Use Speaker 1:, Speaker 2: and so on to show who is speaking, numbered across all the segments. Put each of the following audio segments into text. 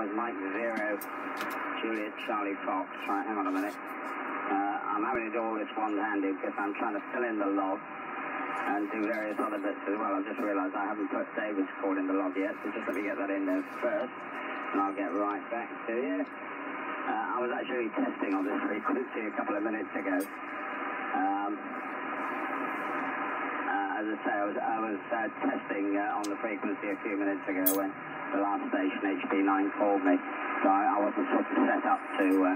Speaker 1: was Mike 0, Juliet Charlie Fox. Right, hang on a minute. I'm having to do all this one-handed because I'm trying to fill in the log and do various other bits as well. I've just realised I haven't put David's call in the log yet, so just let me get that in there first, and I'll get right back to you. I was actually testing on this frequency a couple of minutes ago. As I say, I was testing on the frequency a few minutes ago when the last station, HB9, called me. So I wasn't sort of set up to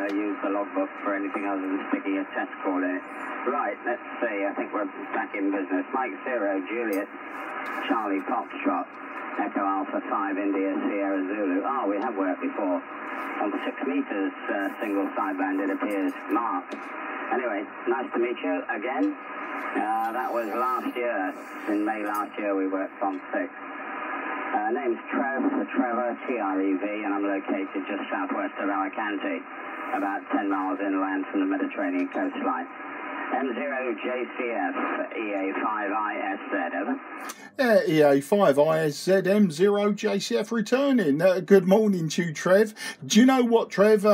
Speaker 1: use the logbook for anything other than sticking a test call in it. Right, let's see. I think we're back in business. Mike 0, Juliet, Charlie Foxtrot, Echo Alpha 5, India, Sierra Zulu. Oh, we have worked before. On 6 meters, single sideband, it appears. Mark. Anyway, nice to meet you again. That was last year. In May last year, we worked on 6. Name's Trevor, T-R-E-V, and I'm located just southwest of Alicante, about 10 miles inland from the Mediterranean coastline. M0JCF, EA5ISZ, over.
Speaker 2: EA5ISZ M0JCF returning. Good morning to you, Trev. Do you know what, Trev?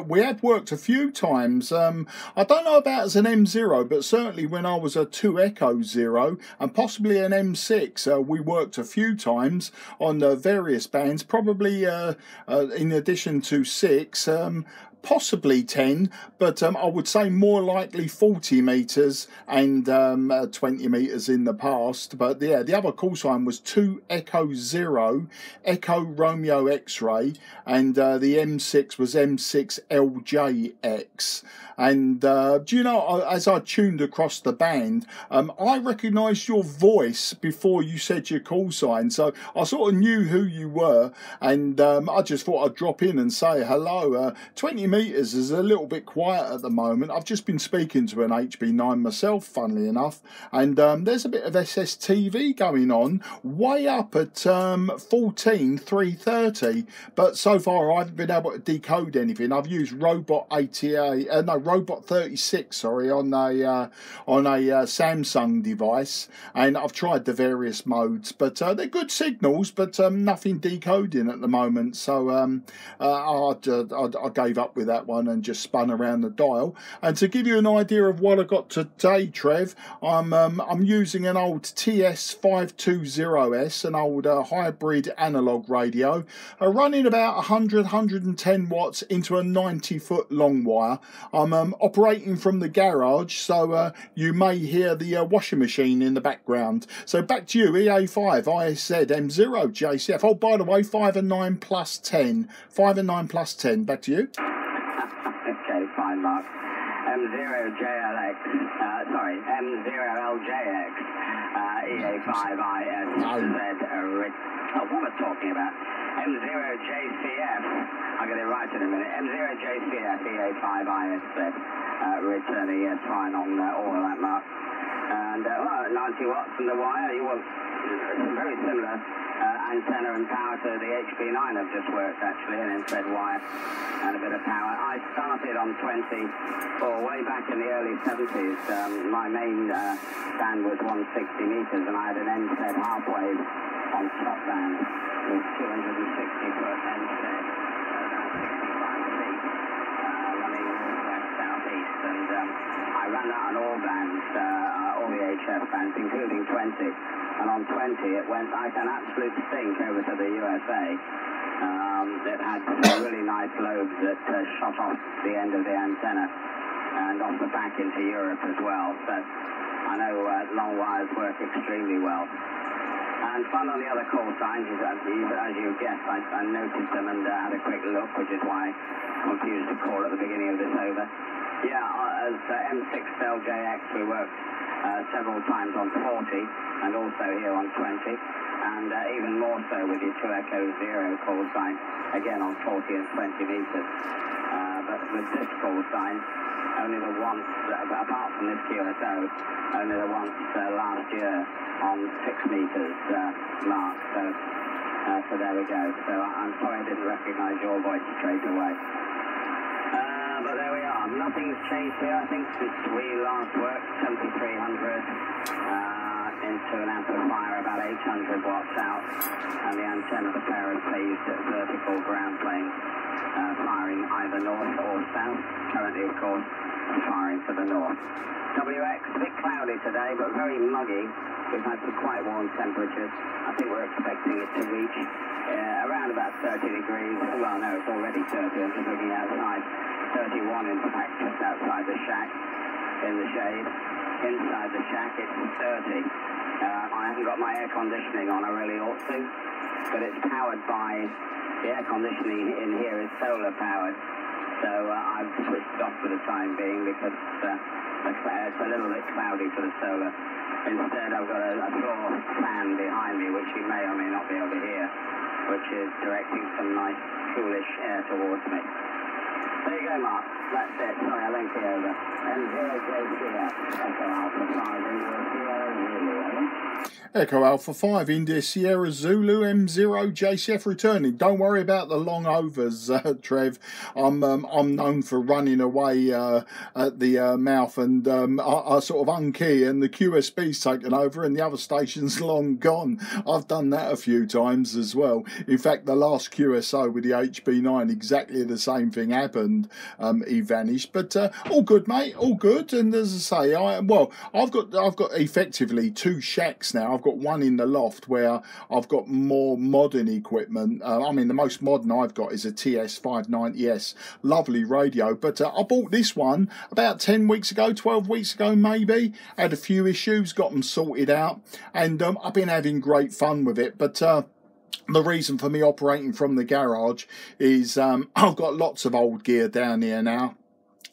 Speaker 2: We have worked a few times. I don't know about as an M0, but certainly when I was a 2 Echo 0 and possibly an M6, we worked a few times on various bands, probably in addition to 6. Possibly 10, but I would say more likely 40 meters and 20 meters in the past. But yeah, the other call sign was 2 Echo 0, Echo Romeo X-ray, and the M6 was M6 LJX. And do you know, as I tuned across the band, I recognised your voice before you said your call sign, so I sort of knew who you were, and I just thought I'd drop in and say hello. 20 meters is a little bit quiet at the moment. I've just been speaking to an HB9 myself, funnily enough, and there's a bit of SSTV going on way up at 14,330, but so far I haven't been able to decode anything. I've used Robot 36, sorry, on a Samsung device, and I've tried the various modes, but they're good signals, but nothing decoding at the moment. So I gave up with that one and just spun around the dial. And to give you an idea of what I got today, Trev, I'm using an old TS520S, an old hybrid analog radio, running about 110 watts into a 90-foot long wire. I'm operating from the garage, so you may hear the washing machine in the background. So back to you, EA5 ISZ M0JCF. Oh, by the way, 5 and 9 plus 10. 5 and 9 plus 10. Back to you.
Speaker 1: Okay, fine, Mark. M0JLX, sorry, M0LJX, EA5ISZ, what am I talking about? M0JCF, I'll get it right in a minute. M0JCF, EA5ISZ, returning, yes, fine on all of that, Mark. And 90 watts from the wire, you want very similar antenna and power to the HB9 I've just worked, actually, an infrared wire and a bit of power. I started on 20, or way back in the early 70s. My main band was 160 meters, and I had an NSED half wave on top band with 260 foot NSED, about 65 feet, running west southeast, and I ran that on all bands, all the HF bands, including 20. And on 20 it went like an absolute stink over to the USA. It had some really nice lobes that shot off the end of the antenna and off the back into Europe as well. So I know long wires work extremely well. And fun on the other call signs, as you guessed, I noticed them and had a quick look, which is why I confused the call at the beginning of this over. Yeah, as M6 LJX we worked several times on 40 and also here on 20, and even more so with your 2 Echo 0 call sign, again on 40 and 20 meters. But with this call sign, only the once, apart from this QSO, only the once last year on 6 meters mark. So there we go. So I'm sorry I didn't recognise your voice straight away. But there we are. Nothing's changed here, I think, since we last worked. 7300, into an amplifier about 800 watts out, and the antenna, the pair of phased vertical ground planes, firing either north or south. Currently, of course, firing to the north. WX, a bit cloudy today, but very muggy. We've had some quite warm temperatures. I think we're expecting it to reach around about 30 degrees. Well, no, it's already 30. I'm just looking outside. 31, in fact, just outside the shack, in the shade. Inside the shack, it's 30. I haven't got my air conditioning on. I really ought to, but it's powered by, the air conditioning in here is solar powered. So I've switched off for the time being because it's a little bit cloudy for the solar. Instead, I've got a floor fan behind me, which you may or may not be able to hear, which is directing some nice, coolish air towards me. There you go, Mark. That's it. Sorry, I linked it over. M0JCF, Echo Alpha 5, India Sierra Zulu.
Speaker 2: Echo Alpha 5, India Sierra Zulu, M0 JCF returning. Don't worry about the long overs, Trev. I'm known for running away at the mouth, and I sort of unkey, and the QSB's taken over, and the other station's long gone. I've done that a few times as well. In fact, the last QSO with the HB9, exactly the same thing happened. He vanished, but all good, mate. All good. And as I say, I've got effectively two shacks now. I've got one in the loft where I've got more modern equipment. I mean, the most modern I've got is a TS590S. Lovely radio, but I bought this one about 10 weeks ago, 12 weeks ago maybe. Had a few issues, got them sorted out, and I've been having great fun with it. But the reason for me operating from the garage is I've got lots of old gear down here now.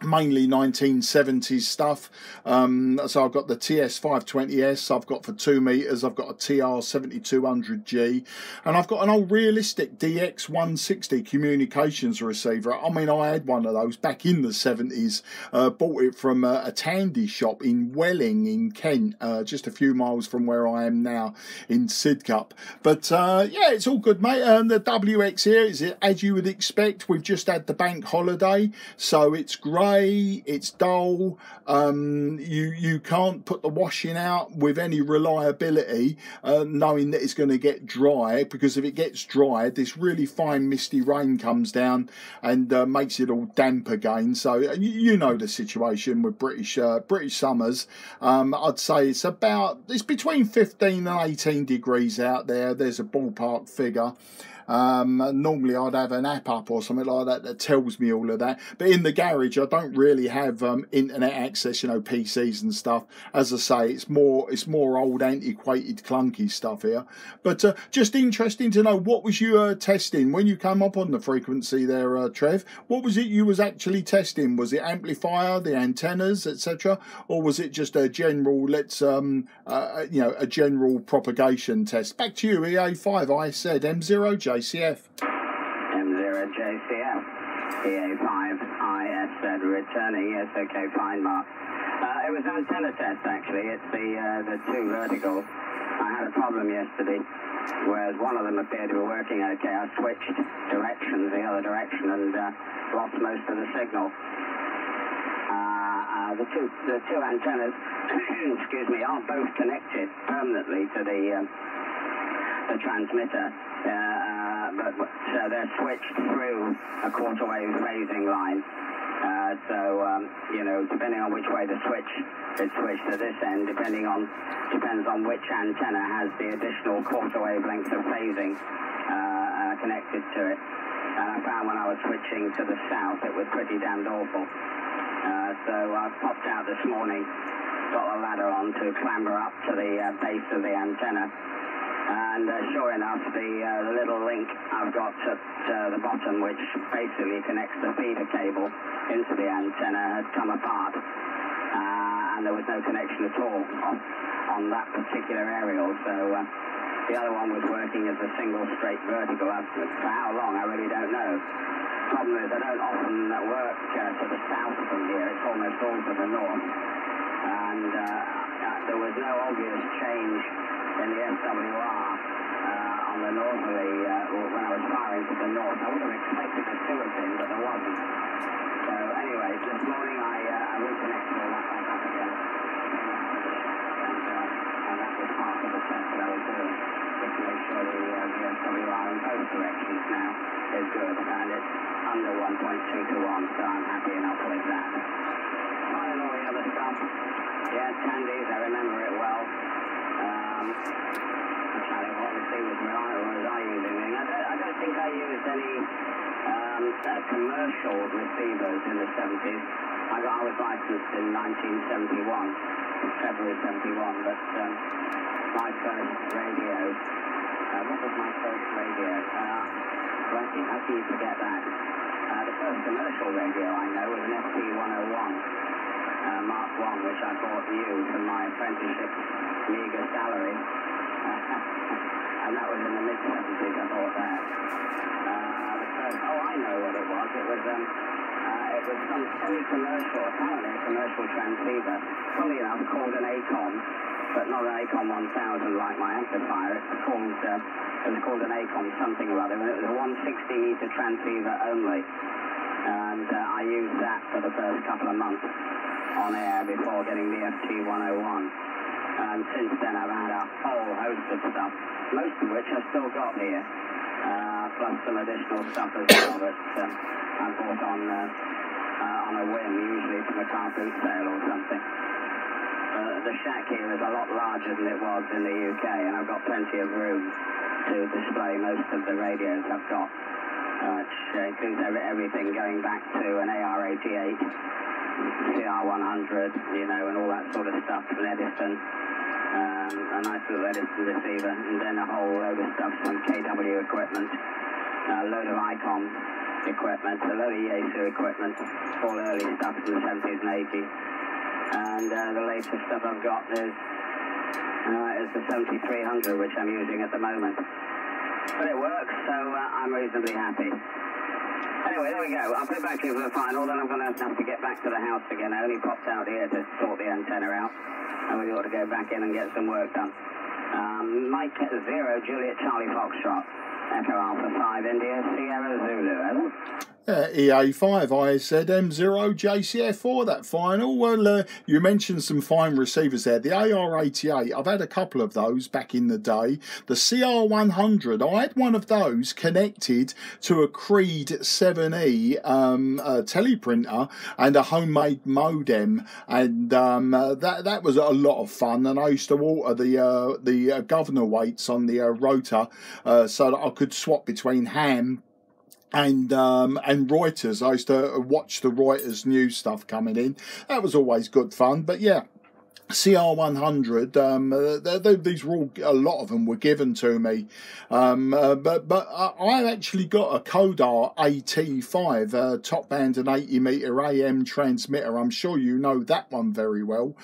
Speaker 2: Mainly 1970s stuff. So I've got the TS520S, I've got for 2 meters, I've got a TR7200G, and I've got an old realistic DX160 communications receiver. I mean, I had one of those back in the 70s, bought it from a Tandy shop in Welling in Kent, just a few miles from where I am now in Sidcup. But yeah, it's all good, mate. The WX here is, as you would expect, we've just had the bank holiday, so it's great. It's dull. You can't put the washing out with any reliability, knowing that it's going to get dry, because if it gets dry, this really fine misty rain comes down and makes it all damp again. So you know the situation with British summers. I'd say it's between 15 and 18 degrees out there. There's a ballpark figure. Normally I'd have an app up or something like that that tells me all of that, but in the garage I don't really have internet access, you know, PCs and stuff. As I say, it's more old antiquated clunky stuff here. But just interesting to know, what was you testing when you came up on the frequency there, Trev? What was it you was actually testing? Was it amplifier, the antennas, etc., or was it just a general a general propagation test? Back to you, EA5, I said M0 JCF.
Speaker 1: M0 JCF, EA5, IS returning. Yes, okay, fine, Mark. It was antenna test, actually. It's the two verticals. I had a problem yesterday, whereas one of them appeared to be working okay. I switched directions, the other direction, and lost most of the signal. The two antennas, excuse me, are both connected permanently to the transmitter. But they're switched through a quarter wave phasing line. You know, depending on which way the switch is switched to this end, depends on which antenna has the additional quarter wave length of phasing connected to it. And I found when I was switching to the south, it was pretty damned awful. So I popped out this morning, got a ladder on to clamber up to the base of the antenna. And sure enough, the little link I've got at the bottom, which basically connects the feeder cable into the antenna, had come apart. And there was no connection at all on that particular aerial. So the other one was working as a single straight vertical. For how long, I really don't know. Problem is, I don't often work to the south from here. It's almost all to the north. And there was no obvious change in the SWR on the northerly when I was firing to the north. I would have expected there to have been, but there wasn't. So anyway, this morning I reconnected all that back up again. And that was make sure the VSWR in both directions now is good, and it's under 1.2 to 1, so I'm happy enough with that. Fine, all the other stuff. Yeah, Tandy's, I remember it well. I'm trying to think what receivers was I using. I don't think I used any commercial receivers in the 70s. I was licensed in 1971, February 71, but my first radio, what was my first radio? Well, I think you forget that. The first commercial radio I know was an ST-101, Mark I, which I bought new for my apprenticeship meager salary. And that was in the mid-70s I bought that. I know what it was. It was some semi-commercial, apparently a commercial transceiver, funny enough called an ACOM, but not an ACOM 1000 like my amplifier. It was called an ACOM something or other, and it was a 160-meter transceiver only. And I used that for the first couple of months on air before getting the FT-101. And since then I've had a whole host of stuff, most of which I've still got here, plus some additional stuff as well that I bought on a whim, usually from a car boot sale or something. The shack here is a lot larger than it was in the UK, and I've got plenty of room to display most of the radios I've got, which includes everything going back to an AR-88, CR-100, and all that sort of stuff, an Edison, a nice little Edison receiver, and then a whole load of stuff, some KW equipment, a load of ICOM equipment, a load of Yaesu equipment, all early stuff from the 70s and 80s. And the latest stuff I've got is the 7300, which I'm using at the moment. But it works, so I'm reasonably happy. Anyway, there we go. I'll put back to you for the final, then I'm going to have to get back to the house again. I only popped out here to sort the antenna out, and we ought to go back in and get some work done. Mike 0, Juliet Charlie Foxtrot, Echo Alpha 5, India, Sierra Zulu. Hello?
Speaker 2: EA5 ISZ-M0 JCF4, that final. Well, you mentioned some fine receivers there. The AR-88, I've had a couple of those back in the day. The CR-100, I had one of those connected to a Creed 7E teleprinter and a homemade modem, and that was a lot of fun. And I used to alter the governor weights on the rotor so that I could swap between ham and Reuters. I used to watch the Reuters news stuff coming in. That was always good fun. But yeah, CR-100, these were all, a lot of them were given to me, but I actually got a Kodar AT5 top band and 80 meter AM transmitter. I'm sure you know that one very well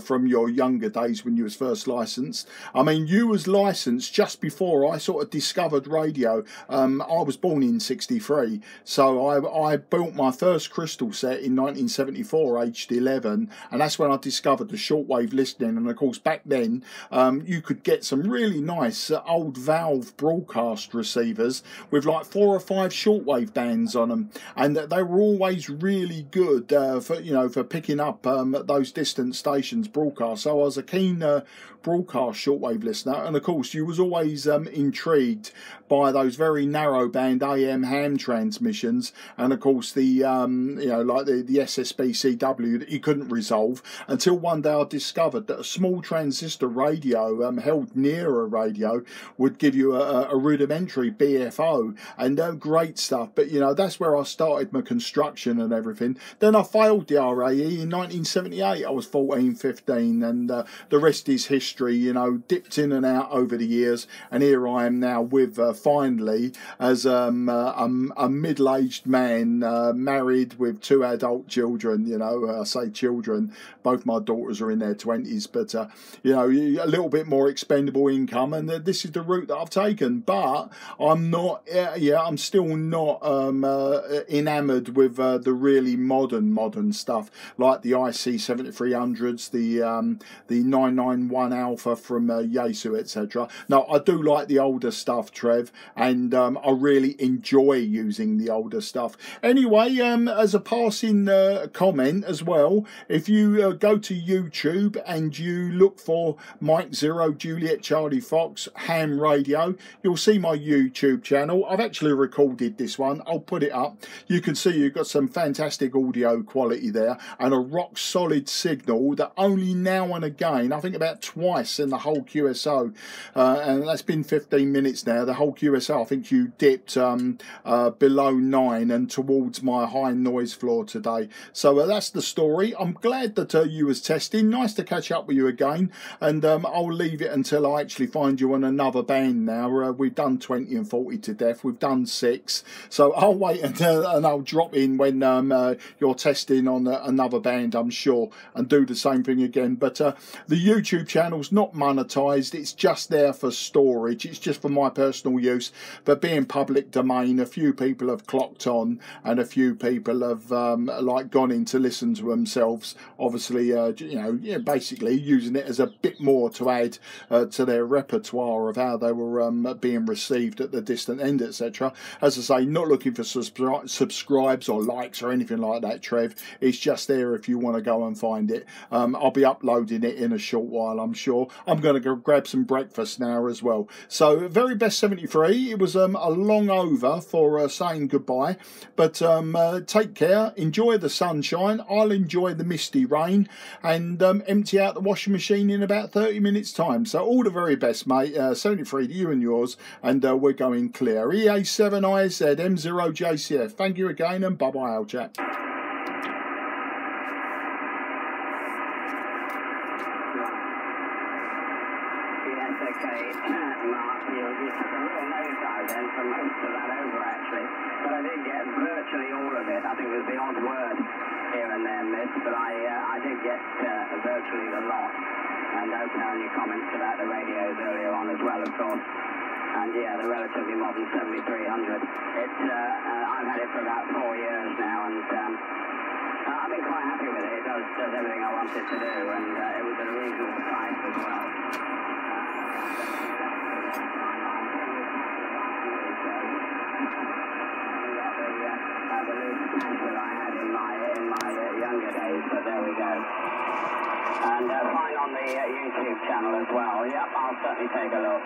Speaker 2: from your younger days when you was first licensed. I mean, you was licensed just before I sort of discovered radio. I was born in '63, so I built my first crystal set in 1974, aged 11, and that's when I discovered the shortwave listening. And of course back then you could get some really nice old valve broadcast receivers with like 4 or 5 shortwave bands on them, and they were always really good for picking up those distant stations broadcast. So I was a keen broadcast shortwave listener, and of course you was always intrigued by those very narrow band AM ham transmissions, and of course the like the SSB CW that you couldn't resolve until one day I discovered that a small transistor radio held near a radio would give you a rudimentary BFO, and great stuff. But that's where I started my construction and everything. Then I failed the RAE in 1978. I was 14, 15, and the rest is history. Dipped in and out over the years, and here I am now with finally as a middle-aged man, married with 2 adult children. I say children, both my daughters are in their 20s, but a little bit more expendable income, and this is the route that I've taken. But I'm not, I'm still not enamoured with the really modern stuff like the IC 7300s, the 991 Alpha from Yaesu, etc. No, I do like the older stuff, Trev, and I really enjoy using the older stuff. Anyway, as a passing comment as well, if you go to YouTube, YouTube and you look for Mike Zero Juliet Charlie Fox ham radio, you'll see my YouTube channel. I've actually recorded this one. I'll put it up. You can see you've got some fantastic audio quality there and a rock solid signal that only now and again, I think about twice in the whole QSO, and that's been 15 minutes now, the whole QSO, I think you dipped below 9 and towards my high noise floor today. So that's the story. I'm glad that you was testing. Nice to catch up with you again, and I'll leave it until I actually find you on another band now. We've done 20 and 40 to death. We've done 6, so I'll wait until, and I'll drop in when you're testing on another band, I'm sure, and do the same thing again. But the YouTube channel's not monetized. It's just there for storage. It's just for my personal use, but being public domain, a few people have clocked on and a few people have like gone in to listen to themselves, obviously basically using it as a bit more to add to their repertoire of how they were being received at the distant end, etc. As I say, not looking for subscribes or likes or anything like that, Trev. It's just there if you want to go and find it. I'll be uploading it in a short while, I'm sure. I'm going to go grab some breakfast now as well. So very best 73. It was a long over for saying goodbye, but take care, enjoy the sunshine. I'll enjoy the misty rain and empty out the washing machine in about 30 minutes time. So all the very best, mate. 73 to you and yours, and we're going clear. EA7IZ M0JCF. Thank you again, and bye bye, old chap.
Speaker 1: Virtually all of it. I think there's the odd word here and there missed, but I did get virtually the lot. And okay on your comments about the radios earlier on as well, of course. And yeah, the relatively modern 7300. It's I've had it for about 4 years now, and I've been quite happy with it. It does everything I want it to do, and it was at a reasonable price as well. That I had in my younger days, but there we go. And fine on the YouTube channel as well. Yep, I'll certainly take a look.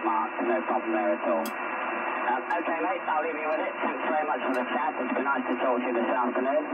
Speaker 1: Mark. No problem there at all. Okay, mate, I'll leave you with it. Thanks very much for the chat. It's been nice to talk to you this afternoon.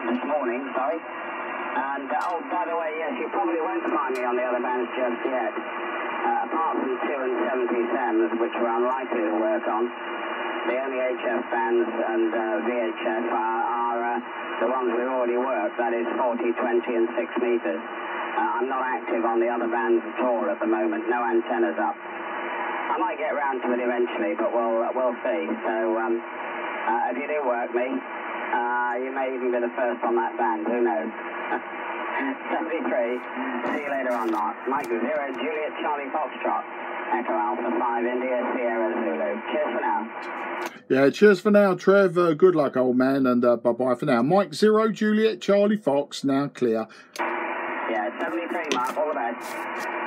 Speaker 1: This morning, sorry. And oh, by the way, yes, you probably won't find me on the other bands just yet. Apart from 2 and 70s, which we're unlikely to work on. The only HF bands and VHF are the ones we've already worked, that is 40, 20 and 6 meters. I'm not active on the other bands at all at the moment, no antennas up. I might get round to it eventually, but we'll see. So if you do work me, you may even be the first on that band, who knows. 73, see you later on, Mark. Mike 0, Juliet Charlie Foxtrot. Echo Alpha 5 India Sierra Zulu. Cheers for now.
Speaker 2: Yeah, cheers for now, Trev. Good luck, old man, and bye-bye for now. Mike 0 Juliet Charlie Fox, now clear.
Speaker 1: Yeah, 73, Mark. All the best.